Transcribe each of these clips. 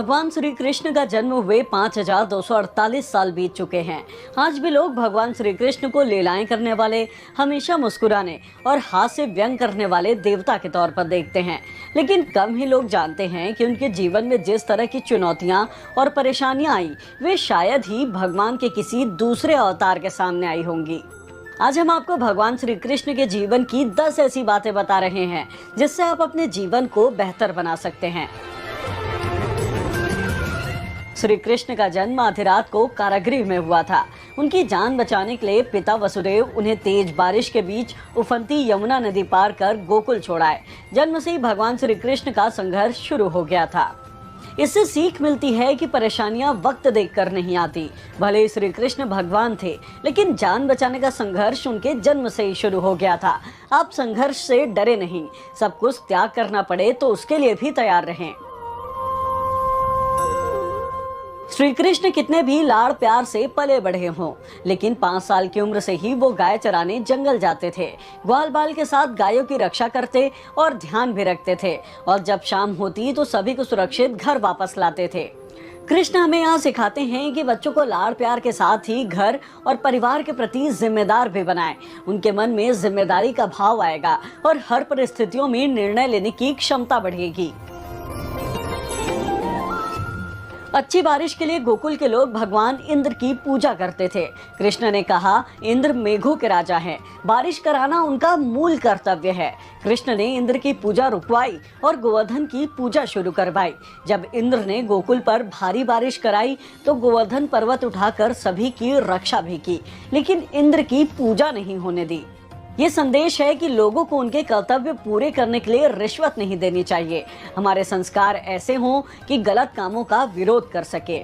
भगवान श्री कृष्ण का जन्म हुए 5248 साल बीत चुके हैं। आज भी लोग भगवान श्री कृष्ण को लीलाएं करने वाले, हमेशा मुस्कुराने और हास्य व्यंग करने वाले देवता के तौर पर देखते हैं। लेकिन कम ही लोग जानते हैं कि उनके जीवन में जिस तरह की चुनौतियां और परेशानियां आई, वे शायद ही भगवान के किसी दूसरे अवतार के सामने आई होंगी। आज हम आपको भगवान श्री कृष्ण के जीवन की 10 ऐसी बातें बता रहे हैं जिससे आप अपने जीवन को बेहतर बना सकते हैं। श्री कृष्ण का जन्म आधी रात को कारागृह में हुआ था। उनकी जान बचाने के लिए पिता वसुदेव उन्हें तेज बारिश के बीच उफनती यमुना नदी पार कर गोकुल छोड़ाए। जन्म से ही भगवान श्री कृष्ण का संघर्ष शुरू हो गया था। इससे सीख मिलती है कि परेशानियां वक्त देखकर नहीं आती। भले ही श्री कृष्ण भगवान थे, लेकिन जान बचाने का संघर्ष उनके जन्म से ही शुरू हो गया था। आप संघर्ष से डरे नहीं, सब कुछ त्याग करना पड़े तो उसके लिए भी तैयार रहें। श्री कृष्ण कितने भी लाड़ प्यार से पले बढ़े हों, लेकिन 5 साल की उम्र से ही वो गाय चराने जंगल जाते थे। ग्वाल बाल के साथ गायों की रक्षा करते और ध्यान भी रखते थे, और जब शाम होती तो सभी को सुरक्षित घर वापस लाते थे। कृष्ण हमें यहाँ सिखाते हैं कि बच्चों को लाड़ प्यार के साथ ही घर और परिवार के प्रति जिम्मेदार भी बनाएं। उनके मन में जिम्मेदारी का भाव आएगा और हर परिस्थितियों में निर्णय लेने की क्षमता बढ़ेगी। अच्छी बारिश के लिए गोकुल के लोग भगवान इंद्र की पूजा करते थे। कृष्ण ने कहा, इंद्र मेघों के राजा हैं, बारिश कराना उनका मूल कर्तव्य है। कृष्ण ने इंद्र की पूजा रुकवाई और गोवर्धन की पूजा शुरू करवाई। जब इंद्र ने गोकुल पर भारी बारिश कराई तो गोवर्धन पर्वत उठाकर सभी की रक्षा भी की, लेकिन इंद्र की पूजा नहीं होने दी। ये संदेश है कि लोगों को उनके कर्तव्य पूरे करने के लिए रिश्वत नहीं देनी चाहिए। हमारे संस्कार ऐसे हों कि गलत कामों का विरोध कर सके।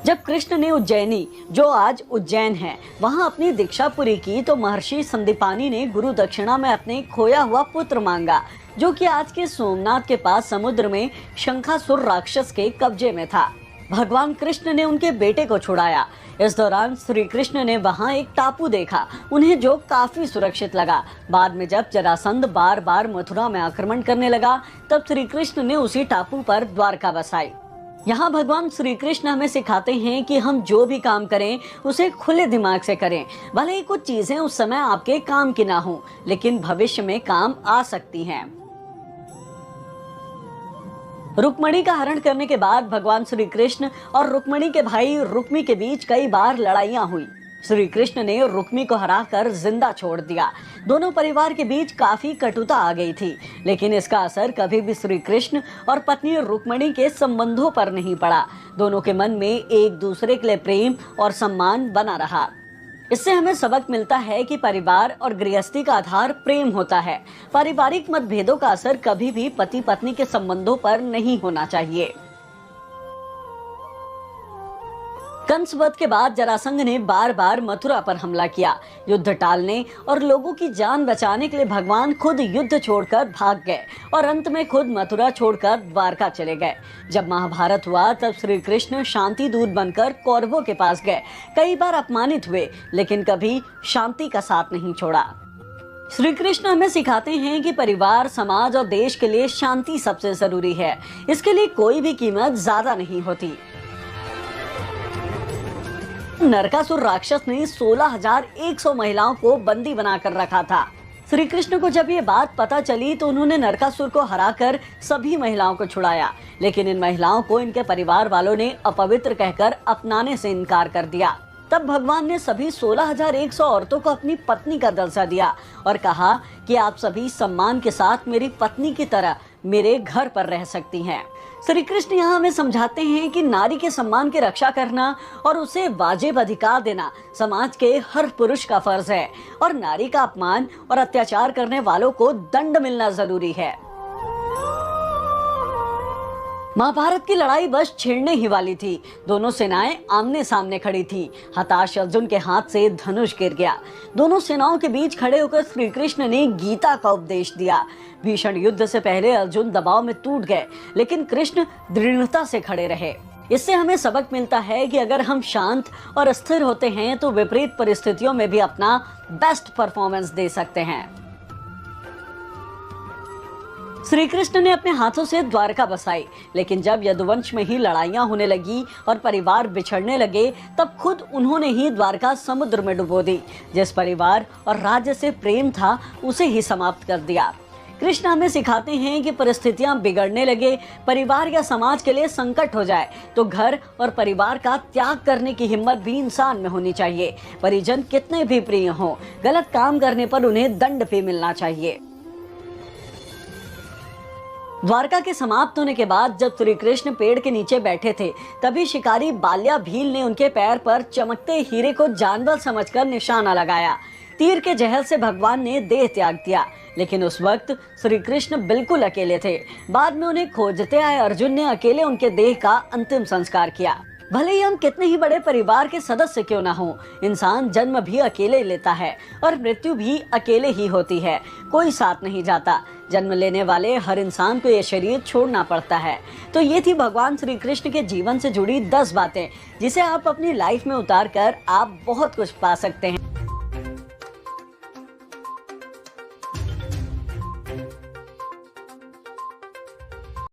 जब कृष्ण ने उज्जैनी, जो आज उज्जैन है, वहां अपनी दीक्षा पूरी की तो महर्षि संदीपानी ने गुरु दक्षिणा में अपने खोया हुआ पुत्र मांगा, जो कि आज के सोमनाथ के पास समुद्र में शंखासुर राक्षस के कब्जे में था। भगवान कृष्ण ने उनके बेटे को छुड़ाया। इस दौरान श्री कृष्ण ने वहां एक टापू देखा, उन्हें जो काफी सुरक्षित लगा। बाद में जब जरासंध बार बार मथुरा में आक्रमण करने लगा, तब श्री कृष्ण ने उसी टापू पर द्वारका बसाई। यहाँ भगवान श्री कृष्ण हमें सिखाते हैं कि हम जो भी काम करें उसे खुले दिमाग से करें। भले ही कुछ चीजें उस समय आपके काम की ना हो, लेकिन भविष्य में काम आ सकती हैं। रुक्मणी का हरण करने के बाद भगवान श्री कृष्ण और रुक्मणी के भाई रुक्मी के बीच कई बार लड़ाइयां हुई। श्री कृष्ण ने रुक्मी को हराकर जिंदा छोड़ दिया। दोनों परिवार के बीच काफी कटुता आ गई थी, लेकिन इसका असर कभी भी श्री कृष्ण और पत्नी रुक्मणी के संबंधों पर नहीं पड़ा। दोनों के मन में एक दूसरे के लिए प्रेम और सम्मान बना रहा। इससे हमें सबक मिलता है कि परिवार और गृहस्थी का आधार प्रेम होता है। पारिवारिक मतभेदों का असर कभी भी पति पत्नी के संबंधों पर नहीं होना चाहिए। कंस वध के बाद जरासंध ने बार बार मथुरा पर हमला किया। युद्ध टालने और लोगों की जान बचाने के लिए भगवान खुद युद्ध छोड़कर भाग गए और अंत में खुद मथुरा छोड़कर द्वारका चले गए। जब महाभारत हुआ तब श्री कृष्ण शांति दूत बनकर कौरवों के पास गए। कई बार अपमानित हुए, लेकिन कभी शांति का साथ नहीं छोड़ा। श्री कृष्ण हमें सिखाते हैं कि परिवार, समाज और देश के लिए शांति सबसे जरूरी है। इसके लिए कोई भी कीमत ज्यादा नहीं होती। नरकासुर राक्षस ने 16,100 महिलाओं को बंदी बनाकर रखा था। श्री कृष्ण को जब ये बात पता चली तो उन्होंने नरकासुर को हराकर सभी महिलाओं को छुड़ाया, लेकिन इन महिलाओं को इनके परिवार वालों ने अपवित्र कहकर अपनाने से इनकार कर दिया। तब भगवान ने सभी 16,100 औरतों को अपनी पत्नी का दर्जा दिया और कहा कि आप सभी सम्मान के साथ मेरी पत्नी की तरह मेरे घर पर रह सकती हैं। श्री कृष्ण यहाँ हमें समझाते हैं कि नारी के सम्मान की रक्षा करना और उसे वाजिब अधिकार देना समाज के हर पुरुष का फर्ज है, और नारी का अपमान और अत्याचार करने वालों को दंड मिलना जरूरी है। महाभारत की लड़ाई बस छिड़ने ही वाली थी। दोनों सेनाएं आमने सामने खड़ी थी। हताश अर्जुन के हाथ से धनुष गिर गया। दोनों सेनाओं के बीच खड़े होकर श्री कृष्ण ने गीता का उपदेश दिया। भीषण युद्ध से पहले अर्जुन दबाव में टूट गए, लेकिन कृष्ण दृढ़ता से खड़े रहे। इससे हमें सबक मिलता है कि अगर हम शांत और स्थिर होते हैं तो विपरीत परिस्थितियों में भी अपना बेस्ट परफॉर्मेंस दे सकते हैं। श्री कृष्ण ने अपने हाथों से द्वारका बसाई, लेकिन जब यदुवंश में ही लड़ाइयां होने लगी और परिवार बिछड़ने लगे, तब खुद उन्होंने ही द्वारका समुद्र में डुबो दी। जिस परिवार और राज्य से प्रेम था, उसे ही समाप्त कर दिया। कृष्ण हमें सिखाते हैं कि परिस्थितियां बिगड़ने लगे, परिवार या समाज के लिए संकट हो जाए तो घर और परिवार का त्याग करने की हिम्मत भी इंसान में होनी चाहिए। परिजन कितने भी प्रिय हों, गलत काम करने पर उन्हें दंड भी मिलना चाहिए। द्वारका के समाप्त होने के बाद जब श्री कृष्ण पेड़ के नीचे बैठे थे, तभी शिकारी बाल्या भील ने उनके पैर पर चमकते हीरे को जानवर समझकर निशाना लगाया। तीर के जहर से भगवान ने देह त्याग दिया, लेकिन उस वक्त श्री कृष्ण बिल्कुल अकेले थे। बाद में उन्हें खोजते आए अर्जुन ने अकेले उनके देह का अंतिम संस्कार किया। भले ही हम कितने ही बड़े परिवार के सदस्य क्यों ना हो, इंसान जन्म भी अकेले लेता है और मृत्यु भी अकेले ही होती है। कोई साथ नहीं जाता। जन्म लेने वाले हर इंसान को ये शरीर छोड़ना पड़ता है। तो ये थी भगवान श्री कृष्ण के जीवन से जुड़ी 10 बातें, जिसे आप अपनी लाइफ में उतार कर आप बहुत कुछ पा सकते हैं।